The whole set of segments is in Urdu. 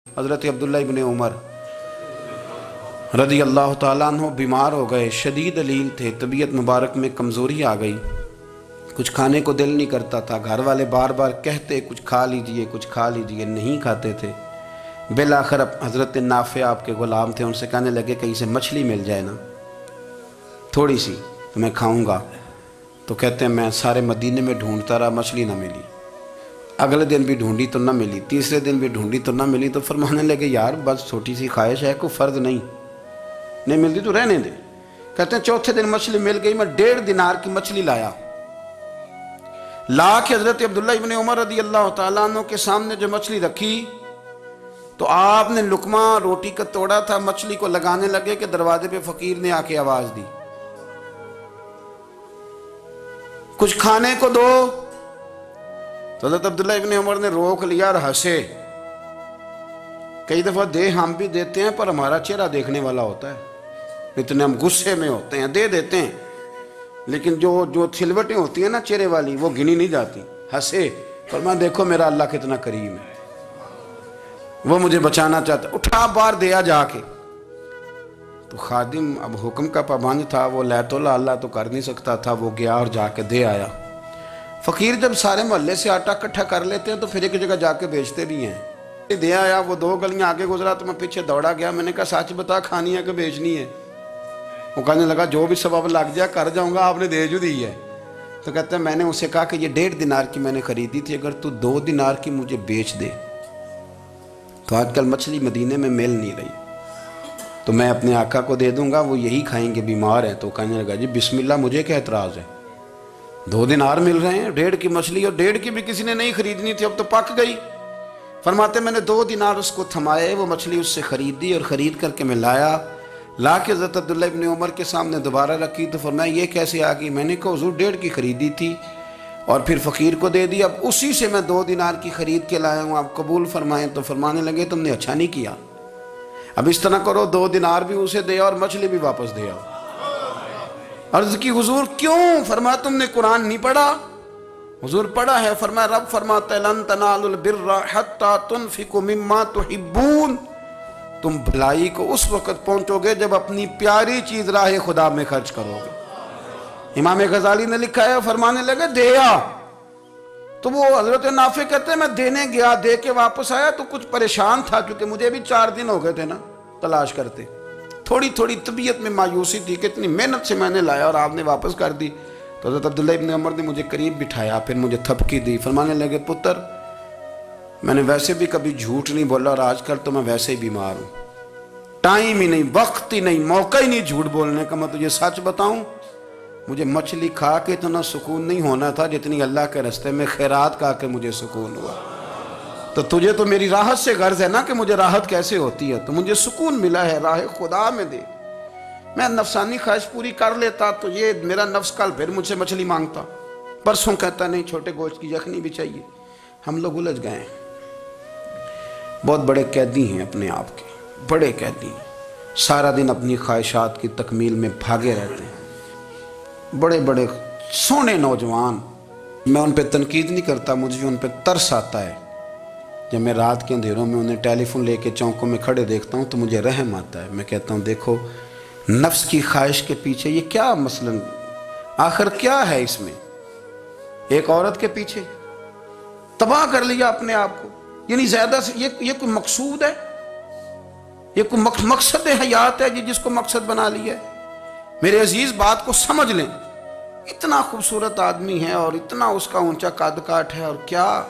حضرت عبداللہ ابن عمر رضی اللہ تعالیٰ عنہ بیمار ہو گئے، شدید علیل تھے، طبیعت مبارک میں کمزوری آ گئی، کچھ کھانے کو دل نہیں کرتا تھا، گھر والے بار بار کہتے کچھ کھا لیجئے کچھ کھا لیجئے، نہیں کھاتے تھے۔ بالآخر حضرت نافع آپ کے غلام تھے، ان سے کہنے لگے کہیں سے مچھلی مل جائے نا تھوڑی سی تو میں کھاؤں گا۔ تو کہتے ہیں میں سارے مدینے میں ڈھونڈتا رہا، مچھلی نہ ملی، اگلے دن بھی ڈھونڈی تو نہ ملی، تیسرے دن بھی ڈھونڈی تو نہ ملی، تو فرمانے لگے یار بس چھوٹی سی خواہش ہے، کوئی فرض نہیں ملتی تو رہنے دے۔ کہتے ہیں چوتھے دن مچھلی مل گئی، میں 1.5 دینار کی مچھلی لا کے حضرت عبداللہ ابن عمر رضی اللہ تعالیٰ عنہ کے سامنے جو مچھلی رکھی تو آپ نے لقمہ روٹی کا توڑا تھا، مچھلی کو لگانے لگے کہ دروازے پہ فقیر نے آ کے آواز دی کچھ کھانے کو دو۔ تو حضرت عبداللہ ابن عمر نے روک لیا اور ہنسے۔ کئی دفعہ ہم بھی دیتے ہیں پر ہمارا چہرہ دیکھنے والا ہوتا ہے، اتنے ہم غصے میں ہوتے ہیں دے دیتے ہیں، لیکن جو چھلوٹیں ہوتی ہیں نا چہرے والی وہ گنی نہیں جاتی۔ ہنسے، فرمایا دیکھو میرا اللہ کتنا کریم ہے، وہ مجھے بچانا چاہتا، اٹھا بار دیا جا کے۔ تو خادم اب حکم کا پابند تھا، وہ لیت اللہ تو کر نہیں سکتا تھا، وہ گیا اور جا کے دے آیا۔ فقیر جب سارے محلے سے آٹا کٹھا کر لیتے ہیں تو پھر ایک جگہ جا کے بیچتے بھی ہیں۔ دے آیا، وہ 2 گلیاں آگے گزرا تو میں پیچھے دوڑا گیا، میں نے کہا سچ بتا کھانی ہے کہ بیچنی ہے؟ وہ کہنے لگا جو بھی سبب لگ جائے کر جاؤں گا، آپ نے دے جو دی ہے۔ تو کہتے ہیں میں نے اسے کہا کہ یہ 1.5 دینار کی میں نے خریدی تھی، اگر تو 2 دینار کی مجھے بیچ دے تو آج کل مچھلی مدینے میں مل نہیں رہی، تو میں اپنے آقا کو دے دوں گا، وہ یہی کھائیں گے، بیمار ہیں۔ تو کہنے لگا جی بسم اللہ، مجھے کیا اعتراض ہے، 2 دینار مل رہے ہیں، 1.5 کی مچھلی، اور 1.5 کی بھی کسی نے نہیں خریدنی تھی، اب تو پک گئی۔ فرماتے میں نے 2 دینار اس کو تھمائے، وہ مچھلی اس سے خریدی اور خرید کر کے میں لا کے حضرت عبداللہ ابن عمر کے سامنے دوبارہ رکھی۔ تو فرمایا یہ کیسے آ گئی؟ میں نے کہا حضور 1.5 کی خریدی تھی اور پھر فقیر کو دے دی، اب اسی سے میں 2 دینار کی خرید کے لایا ہوں، آپ قبول فرمائیں۔ تو فرمانے لگے تم نے اچھا نہیں کیا، اب اس طرح کرو 2 دینار بھی اسے دے اور مچھلی بھی واپس دے آؤ۔ عرض کی حضور کیوں؟ فرمایا تم نے قرآن نہیں پڑھا؟ حضور پڑھا ہے۔ فرمایا رب فرماتا ہے لن تنالوا البر حتی تنفقوا مما تحبون، تم بھلائی کو اس وقت پہنچو گے جب اپنی پیاری چیز راہ خدا میں خرچ کرو گے۔ امام غزالی نے لکھا ہے، فرمانے لگے دیا، تو وہ حضرت نافع کہتے ہیں میں دینے گیا، دے کے واپس آیا تو کچھ پریشان تھا، کیونکہ مجھے بھی 4 دن ہو گئے تھے نا تلاش کرتے، تھوڑی طبیعت میں مایوسی تھی کہ اتنی محنت سے میں نے لایا اور آپ نے واپس کر دی۔ تو حضرت عبداللہ ابن عمر نے مجھے قریب بٹھایا، پھر مجھے تھپکی دی، فرمانے لگے پتر میں نے ویسے بھی کبھی جھوٹ نہیں بولا اور آج کل تو میں ویسے ہی بیمار ہوں، ٹائم ہی نہیں، وقت ہی نہیں، موقع ہی نہیں جھوٹ بولنے کا، میں تجھے سچ بتاؤں مجھے مچھلی کھا کے اتنا سکون نہیں ہونا تھا جتنی اللہ کے راستے میں خیرات کھا کے مجھے سکون ہوا۔ تو تجھے تو میری راحت سے غرض ہے نا کہ مجھے راحت کیسے ہوتی ہے، تو مجھے سکون ملا ہے، راہ خدا میں دے، میں نفسانی خواہش پوری کر لیتا تو یہ میرا نفس کل پھر مجھ سے مچھلی مانگتا، پرسوں کہتا نہیں چھوٹے گوشت کی یخنی بھی چاہیے۔ ہم لوگ الجھ گئے ہیں، بہت بڑے قیدی ہیں اپنے آپ کے، بڑے قیدی ہیں، سارا دن اپنی خواہشات کی تکمیل میں بھاگے رہتے ہیں، بڑے بڑے سونے نوجوان۔ میں ان پہ تنقید نہیں کرتا، مجھے ان پہ ترس آتا ہے، جب میں رات کے اندھیروں میں انہیں ٹیلی فون لے کے چوکوں میں کھڑے دیکھتا ہوں تو مجھے رحم آتا ہے۔ میں کہتا ہوں دیکھو نفس کی خواہش کے پیچھے یہ کیا مثلاً آخر کیا ہے اس میں، ایک عورت کے پیچھے تباہ کر لیا اپنے آپ کو، یعنی زیادہ سے یہ کوئی مقصود ہے، یہ کوئی مقصد حیات ہے جس کو مقصد بنا لیا ہے؟ میرے عزیز بات کو سمجھ لیں، اتنا خوبصورت آدمی ہے اور اتنا اس کا اونچا قد کاٹ ہے، اور کیا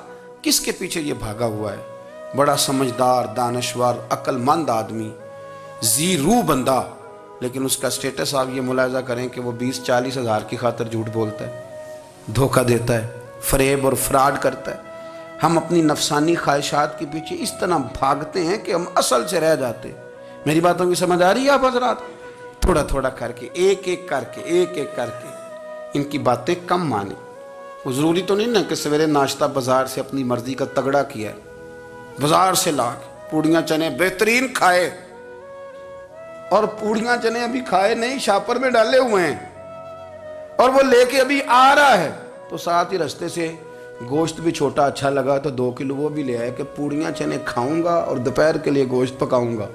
کس کے پیچھے یہ بھاگا ہوا ہے؟ بڑا سمجھدار، دانشور، عقل مند آدمی، ذی روح بندہ، لیکن اس کا سٹیٹس آپ یہ ملاحظہ کریں کہ وہ 20-40 ہزار کی خاطر جھوٹ بولتا ہے، دھوکہ دیتا ہے، فریب اور فراڈ کرتا ہے۔ ہم اپنی نفسانی خواہشات کے پیچھے اس طرح بھاگتے ہیں کہ ہم اصل سے رہ جاتے ہیں۔ میری باتوں کی سمجھ آ رہی ہے آپ حضرات؟ تھوڑا تھوڑا کر کے ایک ایک کر کے ان کی باتیں کم مانیں۔ وہ ضروری تو نہیں نا کہ سویرے ناشتہ بازار سے اپنی مرضی کا تگڑا کیا ہے، بازار سے لا کے پوڑیاں چنے بہترین کھائے، اور پوڑیاں چنے ابھی کھائے نہیں، شاپر میں ڈالے ہوئے ہیں، اور وہ لے کے ابھی آ رہا ہے تو ساتھ ہی رستے سے گوشت بھی چھوٹا اچھا لگا تو 2 کلو وہ بھی لے آئے کہ پوڑیاں چنے کھاؤں گا اور دوپہر کے لیے گوشت پکاؤں گا۔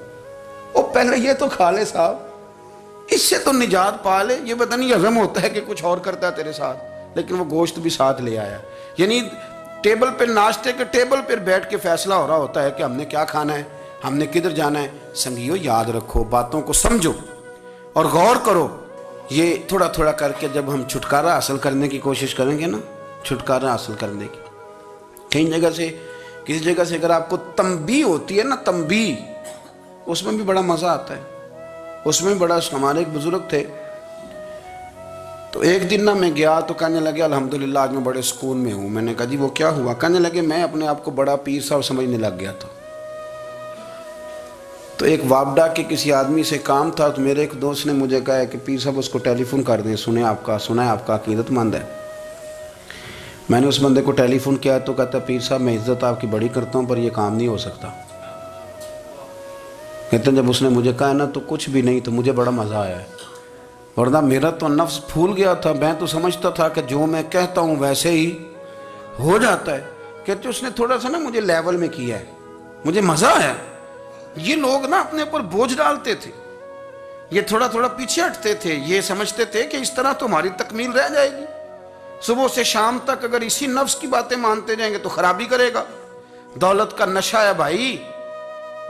او پہلے یہ تو کھا لے صاحب، اس سے تو نجات پا لے۔ یہ پتہ نہیں ہضم ہوتا ہے کہ کچھ اور کرتا ہے تیرے ساتھ، لیکن وہ گوشت بھی ساتھ لے آیا۔ یعنی ٹیبل پہ، ناشتے کے ٹیبل پر بیٹھ کے فیصلہ ہو رہا ہوتا ہے کہ ہم نے کیا کھانا ہے، ہم نے کدھر جانا ہے۔ سنگیو یاد رکھو، باتوں کو سمجھو اور غور کرو۔ یہ تھوڑا تھوڑا کر کے جب ہم چھٹکارا حاصل کرنے کی کوشش کریں گے نا، چھٹکارا حاصل کرنے کی، کہیں جگہ سے، کسی جگہ سے اگر آپ کو تنبیہ ہوتی ہے نا، تنبیہ، اس میں بھی بڑا مزہ آتا ہے۔ اس میں بڑا، ہمارے ایک بزرگ تھے، تو ایک دن نا میں گیا تو کہنے لگے الحمدللہ آج میں بڑے سکون میں ہوں۔ میں نے کہا جی وہ کیا ہوا؟ کہنے لگے میں اپنے آپ کو بڑا پیر صاحب سمجھنے لگ گیا تھا۔ تو ایک وابڈا کے کسی آدمی سے کام تھا، تو میرے ایک دوست نے مجھے کہا کہ پیر صاحب اس کو ٹیلی فون کر دیں، سنا ہے آپ کا عقیدت مند ہے۔ میں نے اس بندے کو ٹیلی فون کیا تو کہتا پیر صاحب میں عزت آپ کی بڑی کرتا ہوں پر یہ کام نہیں ہو سکتا۔ کہتے ہیں جب اس نے مجھے کہا نا تو کچھ بھی نہیں، تو مجھے بڑا مزہ آیا ہے، ورنہ میرا تو نفس پھول گیا تھا۔ میں تو سمجھتا تھا کہ جو میں کہتا ہوں ویسے ہی ہو جاتا ہے۔ کہتے اس نے تھوڑا سا نا مجھے لیول میں کیا ہے، مجھے مزہ آیا۔ یہ لوگ نا اپنے اوپر بوجھ ڈالتے تھے، یہ تھوڑا تھوڑا پیچھے ہٹتے تھے، یہ سمجھتے تھے کہ اس طرح تو ہماری تکمیل رہ جائے گی۔ صبح سے شام تک اگر اسی نفس کی باتیں مانتے جائیں گے تو خرابی کرے گا۔ دولت کا نشہ ہے بھائی،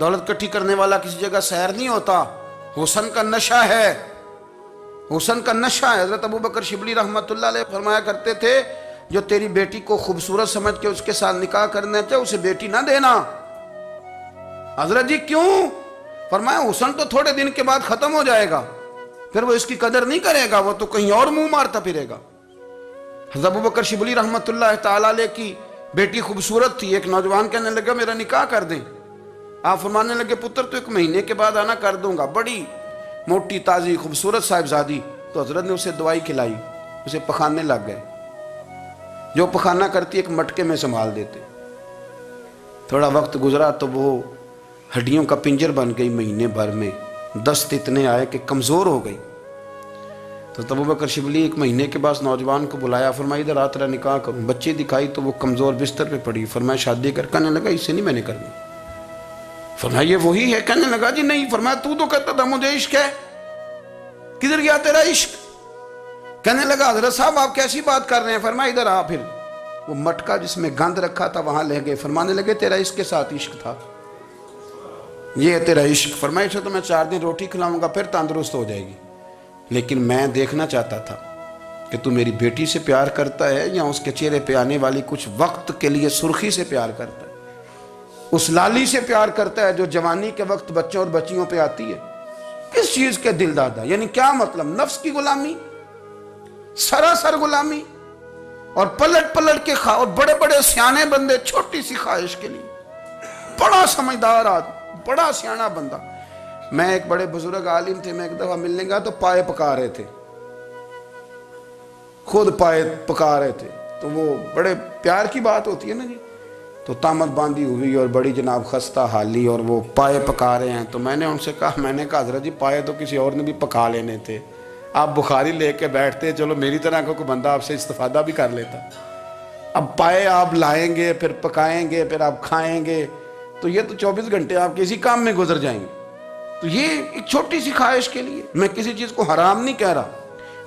دولت کٹھی کرنے والا کسی جگہ سیر نہیں ہوتا، حسن کا نشہ ہے، حسن کا نشہ ہے۔ حضرت ابوبکر شبلی رحمۃ اللہ علیہ فرمایا کرتے تھے جو تیری بیٹی کو خوبصورت سمجھ کے اس کے ساتھ نکاح کرنا چاہے اسے بیٹی نہ دینا۔ حضرت جی کیوں؟ فرمایا حسن تو تھوڑے دن کے بعد ختم ہو جائے گا، پھر وہ اس کی قدر نہیں کرے گا، وہ تو کہیں اور منہ مارتا پھرے گا۔ حضرت ابوبکر شبلی رحمۃ اللہ تعالیٰ علیہ کی بیٹی خوبصورت تھی، ایک نوجوان کہنے لگا میرا نکاح کر دیں۔ آپ فرمانے لگے پتر تو 1 مہینے کے بعد آنا، کر دوں گا۔ بڑی موٹی تازی خوبصورت صاحبزادی، تو حضرت نے اسے دوائی کھلائی، اسے پخانے لگ گئے۔ جو پخانہ کرتی ایک مٹکے میں سنبھال دیتے۔ تھوڑا وقت گزرا تو وہ ہڈیوں کا پنجر بن گئی، مہینے بھر میں دست اتنے آئے کہ کمزور ہو گئی۔ تو ابوبکر شبلی 1 مہینے کے بعد نوجوان کو بلایا، فرمایا ادھر آ تیرا نکاح کروں۔ بچی دکھائی تو وہ کمزور بستر پہ پڑی، فرمایا شادی کر۔ کہنے لگا اس سے نہیں میں نے کرنی۔ فرمایا یہ وہی ہے؟ کہنے لگا جی نہیں۔ فرمایا تو کہتا تھا مجھے عشق ہے، کدھر گیا تیرا عشق؟ کہنے لگا حضرت صاحب آپ کیسی بات کر رہے ہیں؟ فرمایا ادھر آ۔ پھر وہ مٹکا جس میں گند رکھا تھا وہاں لے گئے، فرمانے لگے تیرا اس کے ساتھ عشق تھا، یہ ہے تیرا عشق۔ فرمایا اسے تو میں 4 دن روٹی کھلاؤں گا پھر تندرست ہو جائے گی، لیکن میں دیکھنا چاہتا تھا کہ تو میری بیٹی سے پیار کرتا ہے یا اس کے چہرے پہ آنے والی کچھ وقت کے لیے سرخی سے پیار کرتا ہے، اس لالی سے پیار کرتا ہے جو جوانی کے وقت بچوں اور بچیوں پہ آتی ہے۔ کس چیز کے دل دادا؟ یعنی کیا مطلب؟ نفس کی غلامی، سراسر غلامی، اور پلٹ پلٹ کے اور بڑے بڑے سیانے بندے چھوٹی سی خواہش کے لیے، بڑا سمجھدار آدمی، بڑا سیانا بندہ۔ میں ایک بڑے بزرگ عالم تھے، میں ایک دفعہ ملنے گا تو پائے پکا رہے تھے، خود پائے پکا رہے تھے، تو وہ بڑے پیار کی بات ہوتی ہے نا جی، تو تامت باندھی ہوئی اور بڑی جناب خستہ حالی، اور وہ پائے پکا رہے ہیں۔ تو میں نے ان سے کہا، میں نے کہا حضرت جی پائے تو کسی اور نے بھی پکا لینے تھے، آپ بخاری لے کے بیٹھتے، چلو میری طرح کا کوئی بندہ آپ سے استفادہ بھی کر لیتا۔ اب پائے آپ لائیں گے، پھر پکائیں گے، پھر آپ کھائیں گے، تو یہ تو 24 گھنٹے آپ کسی کام میں گزر جائیں گے۔ تو یہ ایک چھوٹی سی خواہش کے لیے، میں کسی چیز کو حرام نہیں کہہ رہا،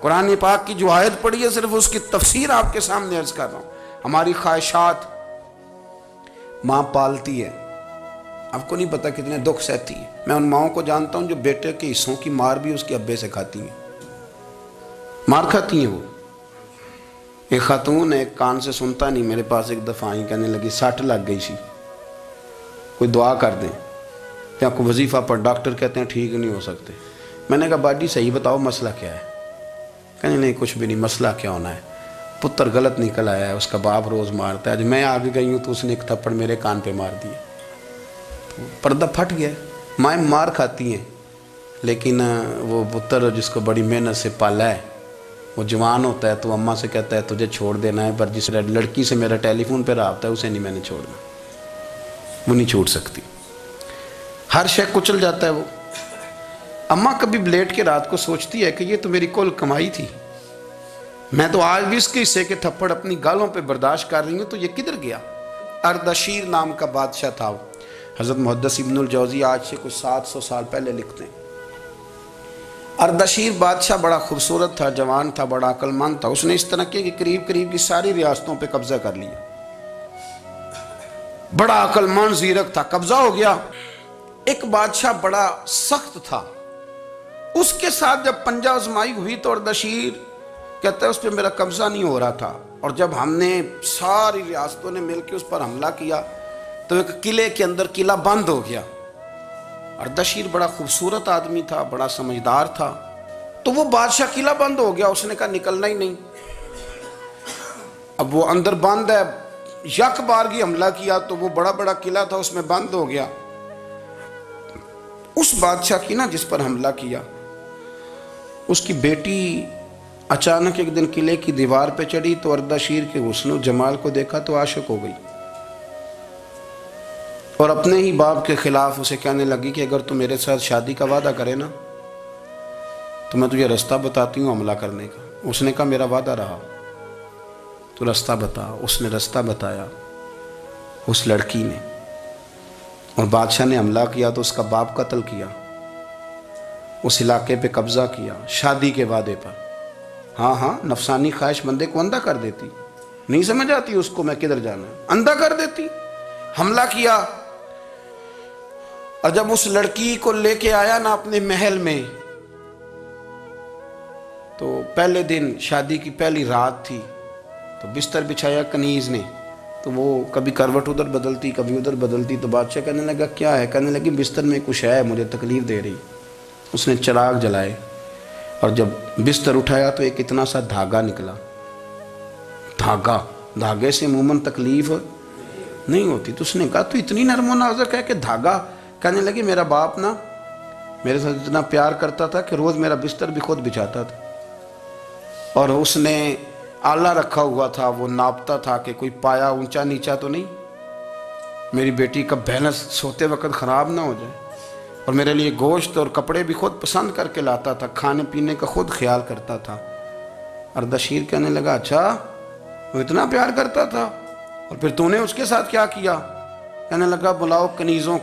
قرآن پاک کی جو آیت پڑھی ہے صرف اس کی تفسیر آپ کے سامنے عرض کر رہا ہوں۔ ہماری خواہشات ماں پالتی ہے، آپ کو نہیں پتا کتنے دکھ سہتی ہے۔ میں ان ماؤں کو جانتا ہوں جو بیٹے کے حصوں کی مار بھی اس کے ابے سے کھاتی ہیں، مار کھاتی ہیں وہ۔ ایک خاتون ایک کان سے سنتا نہیں، میرے پاس ایک دفعہ آئی، کہنے لگی 60 لگ گئی سی، کوئی دعا کر دیں یا کوئی وظیفہ پڑھ، ڈاکٹر کہتے ہیں ٹھیک نہیں ہو سکتے۔ میں نے کہا باجی صحیح بتاؤ مسئلہ کیا ہے؟ کہنے نہیں کچھ بھی نہیں، مسئلہ کیا ہونا ہے، پتر غلط نکل آیا ہے، اس کا باپ روز مارتا ہے، آج میں آگے گئی ہوں تو اس نے ایک تھپڑ میرے کان پہ مار دیا، پردہ پھٹ گیا۔ مائیں مار کھاتی ہیں، لیکن وہ پتر جس کو بڑی محنت سے پالا ہے وہ جوان ہوتا ہے تو اماں سے کہتا ہے تجھے چھوڑ دینا ہے، پر جس لڑکی سے میرا ٹیلی فون پہ رابطہ ہے اسے نہیں میں نے چھوڑنا، وہ نہیں چھوڑ سکتی، ہر شے کچل جاتا ہے وہ۔ اماں کبھی لیٹ کے رات کو سوچتی ہے کہ یہ تو میری کل کمائی تھی، میں تو آج بھی اس کے حصے کے تھپڑ اپنی گالوں پہ برداشت کر رہی ہوں، تو یہ کدھر گیا؟ اردشیر نام کا بادشاہ تھا، حضرت محدث ابن الجوزی آج سے کچھ 700 سال پہلے لکھتے ہیں۔ اردشیر بادشاہ بڑا خوبصورت تھا، جوان تھا، بڑا عقل مند تھا۔ اس نے اس طرح کی قریب کی ساری ریاستوں پہ قبضہ کر لیا۔ بڑا عقل مند زیرک تھا، قبضہ ہو گیا۔ ایک بادشاہ بڑا سخت تھا، اس کے ساتھ جب پنجہ آزمائی ہوئی تو اردشیر کہتا ہے اس پہ میرا قبضہ نہیں ہو رہا تھا، اور جب ہم نے ساری ریاستوں نے مل کے اس پر حملہ کیا تو ایک قلعے کے اندر قلعہ بند ہو گیا۔ اردشیر بڑا خوبصورت آدمی تھا، بڑا سمجھدار تھا، تو وہ بادشاہ قلعہ بند ہو گیا، اس نے کہا نکلنا ہی نہیں۔ اب وہ اندر بند ہے، یک بارگی حملہ کیا تو وہ بڑا قلعہ تھا، اس میں بند ہو گیا۔ اس بادشاہ کی نا جس پر حملہ کیا، اس کی بیٹی اچانک ایک دن قلعے کی دیوار پہ چڑھی تو اردشیر کے حسن و جمال کو دیکھا تو عاشق ہو گئی، اور اپنے ہی باپ کے خلاف اسے کہنے لگی کہ اگر تو میرے ساتھ شادی کا وعدہ کرے نا تو میں تجھے رستہ بتاتی ہوں حملہ کرنے کا۔ اس نے کہا میرا وعدہ رہا، تو رستہ بتا۔ اس نے رستہ بتایا اس لڑکی نے، اور بادشاہ نے حملہ کیا تو اس کا باپ قتل کیا، اس علاقے پہ قبضہ کیا شادی کے وعدے پر۔ ہاں نفسانی خواہش بندے کو اندھا کر دیتی، نہیں سمجھ آتی اس کو میں کدھر جانا ہے، اندھا کر دیتی۔ حملہ کیا، اور جب اس لڑکی کو لے کے آیا نا اپنے محل میں، تو پہلے دن شادی کی پہلی رات تھی، تو بستر بچھایا کنیز نے، تو وہ کبھی کروٹ ادھر بدلتی کبھی ادھر بدلتی، تو بادشاہ کہنے لگا کیا ہے؟ کہنے لگی بستر میں کچھ ہے، مجھے تکلیف دے رہی۔ اس نے چراغ جلائے اور جب بستر اٹھایا تو ایک اتنا سا دھاگا نکلا۔ دھاگے سے عموماً تکلیف نہیں ہوتی، تو اس نے کہا تو اتنی نرم و نازک ہے کہ دھاگا؟ کہنے لگی میرا باپ نا میرے ساتھ اتنا پیار کرتا تھا کہ روز میرا بستر بھی خود بچھاتا تھا، اور اس نے آلہ رکھا ہوا تھا، وہ ناپتا تھا کہ کوئی پایا اونچا نیچا تو نہیں، میری بیٹی کا بیلنس سوتے وقت خراب نہ ہو جائے، اور میرے لیے گوشت اور کپڑے بھی خود پسند کر کے لاتا تھا، کھانے پینے کا خود خیال کرتا تھا۔ اردشیر کہنے لگا اچھا وہ اتنا پیار کرتا تھا، اور پھر تو نے اس کے ساتھ کیا کیا؟ کہنے لگا بلاؤ کنیزوں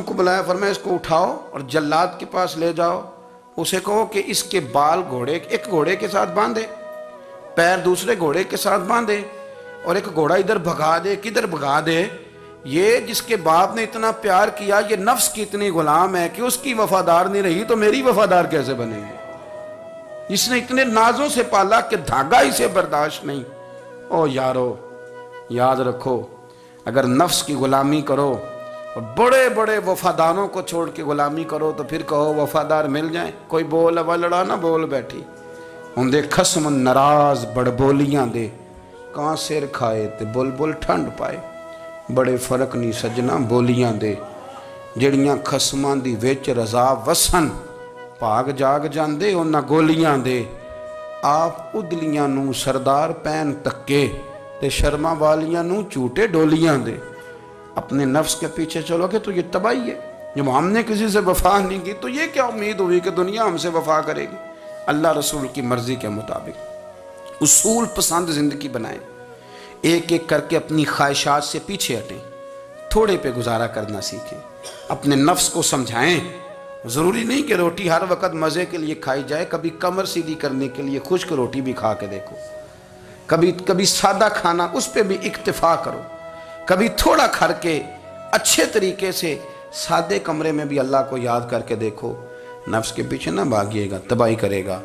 کو بلایا، فرمایا اس کو اٹھاؤ اور جلاد کے پاس لے جاؤ، اسے کہو کہ اس کے بال ایک گھوڑے کے ساتھ باندھے، پیر دوسرے گھوڑے کے ساتھ باندھے، اور ایک گھوڑا ادھر بھگا دے، کدھر بھگا دے۔ یہ جس کے باپ نے اتنا پیار کیا، یہ نفس کی اتنی غلام ہے کہ اس کی وفادار نہیں رہی تو میری وفادار کیسے بنے گی؟ اس نے اتنے نازوں سے پالا کہ دھاگا اسے برداشت نہیں۔ او یارو یاد رکھو، اگر نفس کی غلامی کرو اور بڑے بڑے وفاداروں کو چھوڑ کے غلامی کرو تو پھر کہو وفادار مل جائیں، کوئی بول ہوا لڑا نہ بول بیٹھی ہوں دے خسم ناراض بڑ بولیاں دے، کہاں سر کھائے تے بلبل ٹھنڈ پائے، بڑے فرق نہیں سجنا بولیاں دے، جڑیاں خسماں دی وچ رضا وسن، پاگ جاگ جاندے انہاں گولیاں دے، آپ ادلیاں نو سردار پین تکے تے شرما والیاں نو چوٹے ڈولیاں دے۔ اپنے نفس کے پیچھے چلو گے تو یہ تباہی ہے۔ جب ہم نے کسی سے وفا نہیں کی تو یہ کیا امید ہوئی کہ دنیا ہم سے وفا کرے گی؟ اللہ رسول کی مرضی کے مطابق اصول پسند زندگی بنائیں، ایک ایک کر کے اپنی خواہشات سے پیچھے ہٹیں، تھوڑے پہ گزارا کرنا سیکھیں، اپنے نفس کو سمجھائیں۔ ضروری نہیں کہ روٹی ہر وقت مزے کے لیے کھائی جائے، کبھی کمر سیدھی کرنے کے لیے خشک روٹی بھی کھا کے دیکھو، کبھی سادہ کھانا اس پہ بھی اکتفا کرو، کبھی تھوڑا کھر کے اچھے طریقے سے سادے کمرے میں بھی اللہ کو یاد کر کے دیکھو۔ نفس کے پیچھے نہ بھاگیے گا، تباہی کرے گا۔